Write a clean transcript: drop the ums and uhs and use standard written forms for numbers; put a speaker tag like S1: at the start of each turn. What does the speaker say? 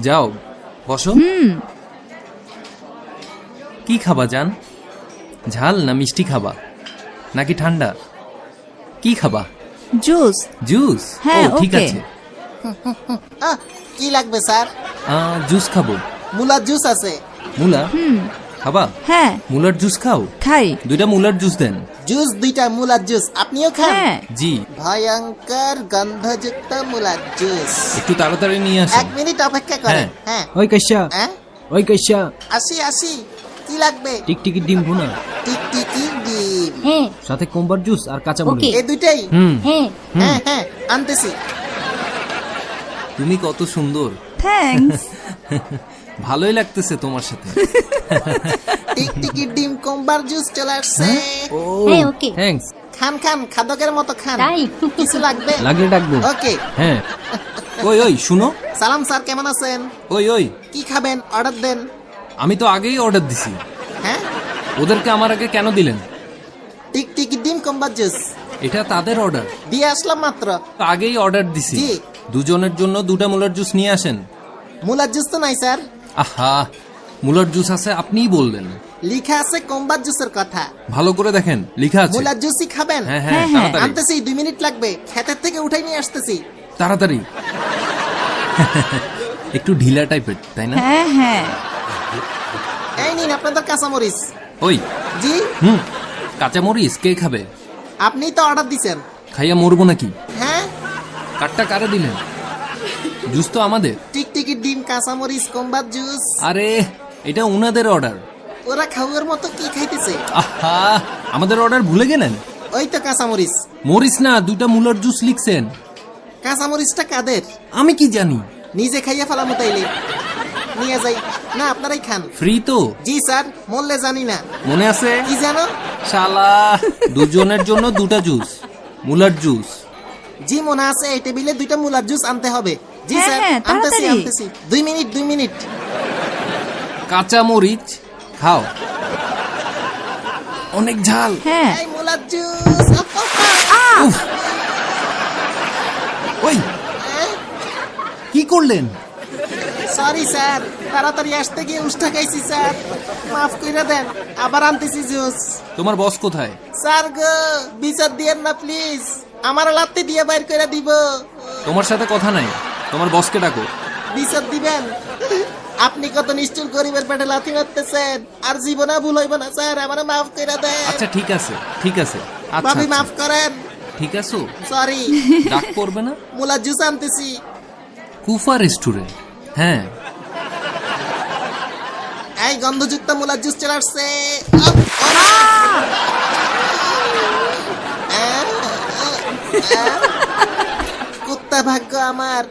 S1: যাও বসো। কি খাবা জান? ঝাল না মিষ্টি খাবা নাকি ঠান্ডা? কি খাবা?
S2: জুস।
S1: জুস?
S2: হ্যাঁ,
S1: ও ঠিক
S2: ওকে।
S1: আছে।
S3: কি লাগবে স্যার?
S1: জুস খাবো।
S3: মুলার জুস আছে।
S1: মুলা খাবা?
S2: হ্যাঁ,
S1: মুলার জুস খাও।
S2: খাই।
S1: 2টা মুলার জুস দেন।
S3: জুস 2টা মুলার জুস আপনিও খান?
S2: হ্যাঁ।
S1: জি।
S3: ভয়ঙ্কর গন্ধযুক্ত মুলার জুস।
S1: একটু তাড়াতাড়ি নিয়ে আসেন।
S3: 1 মিনিট অপেক্ষা করেন। হ্যাঁ
S4: ওই কাইসা,
S3: হ্যাঁ
S4: ওই কাইসা,
S3: আসি কি লাগবে?
S4: টিকটিকি ডিম ভুনা,
S3: টিকটিকি ডিম।
S5: হ্যাঁ
S4: সাথে কোম্বার জুস আর কাঁচা মরিচ।
S5: ওকে।
S3: এই দুইটাই?
S5: হ্যাঁ
S3: হ্যাঁ আনতেছি।
S1: তুমি কত সুন্দর।
S2: থ্যাঙ্কস।
S1: ভালোই লাগতেছে তোমার সাথে।
S3: টিকটিকি ডিম কোম্বার জুস চলে আসছে।
S1: ও
S5: হ্যাঁ ওকে।
S4: থ্যাঙ্কস।
S3: খান খাদকের মতো খান।
S5: তাই?
S3: কিছু লাগবে?
S4: লাগলে ডাকবো।
S3: ওকে।
S4: হ্যাঁ,
S1: ওই শুনো।
S3: সালাম স্যার, কেমন আছেন?
S1: ওই
S3: কি খাবেন? অর্ডার দেন।
S1: আমি তো আগেই অর্ডার দিছি।
S3: হ্যাঁ,
S1: ওদেরকে আমার আগে কেন দিলেন?
S3: টিকটিকি ডিম কোম্বার জুস
S1: এটা তাদের অর্ডার।
S3: দিয়ে আসলাম মাত্র।
S1: আগেই অর্ডার দিছি।
S3: জি।
S1: দুজনের জন্য 2টা মুলার জুস নিয়ে আসেন।
S3: মুলার জুস তো নাই স্যার।
S1: আহা, মুলার জুস আছে আপনিই বললেন।
S3: লিখা আছে কোম্বার জুসের কথা।
S1: ভালো করে দেখেন লেখা আছে।
S3: মুলার জুসই খাবেন?
S1: হ্যাঁ
S2: হ্যাঁ,
S1: তাড়াতাড়ি
S3: আনতেছি, 2 মিনিট লাগবে। ক্ষেতের থেকে উঠাই নিয়ে আসতেছি।
S1: তাড়াতাড়ি। একটু ঢিলা টাইপের তাই না?
S2: হ্যাঁ।
S3: এই নিন আপনাদের কাঁচামরিচ।
S1: ওই
S3: জি,
S1: কাঁচামরিচ কে খাবে?
S3: আপনিই তো অর্ডার দিছেন।
S1: খাইয়া মরবো নাকি?
S3: হ্যাঁ,
S1: কাটটা কারে দিলেন? জুস তো আমাদের।
S3: টিকটিকি ডিম কাঁচামরিচ কোম্বার জুস।
S1: আরে এটা উনাদের অর্ডার।
S3: ওরা খাওয়ার মতো কি খাইতেছে?
S1: আহা, আমাদের অর্ডার ভুলে গেলেন?
S3: ওই তো কাঁচামরিচ।
S1: মরিস না, 2টা মুলার জুস লিখছেন।
S3: কাঁচামরিচটা কাদের?
S1: আমি কি জানি?
S3: নিজে খাইয়া ফেলামো তাইলে। নিয়ে যাই না, আপনারাই খান।
S1: ফ্রি তো?
S3: জি স্যার, মরলে জানি না।
S1: মনে আছে?
S3: কি জানো?
S1: শালা, দুজনের জন্য 2টা জুস মুলার জুস।
S3: জি মনে আছে, এই টেবিলে 2টা মুলার জুস আনতে হবে। জি
S2: হ্যাঁ,
S3: স্যার,
S2: হ্যাঁ,
S3: আনতেছি
S2: তাড়াতাড়ি।
S3: 2 মিনিট।
S1: কাঁচা মরিচ খাও, অনেক ঝাল।
S2: হ্যাঁ।
S3: এই মুলার জুস।
S1: উফ। ওই কি করলেন?
S3: সরি স্যার, তাড়াতাড়ি আসতে গিয়ে উষ্টা খাইছি স্যার, মাফ কইরা দেন। আবার আনতেছি জুস।
S1: তোমার বস কোথায়?
S3: স্যার গো, বিচার দিয়েন না প্লিজ, আমার লাত্তি দিয়ে বাইর করে দিব।
S1: তোমার সাথে কথা নাই, তোমার বসকে ডাকো।
S3: বিচার দিবেন? আপনি কত নিষ্ঠুর গরিবের পেটে লাথি মারতেছেন। আর জীবনে ভুল হইব না স্যার, আমার মাফ কইরা দেন।
S1: আচ্ছা ঠিক আছে আচ্ছা
S3: ভাবি
S1: আচ্ছা।
S3: মাফ করেন।
S1: ঠিক আছে,
S3: সরি।
S1: ডাক করবে না।
S3: মুলার জুস আনতেছি।
S1: কুফা রেস্টুরেন্ট। হ্যাঁ,
S3: এই গন্ধযুক্ত মুলার জুস চলে আসছে। কুত্তা ভাগ্য আমার।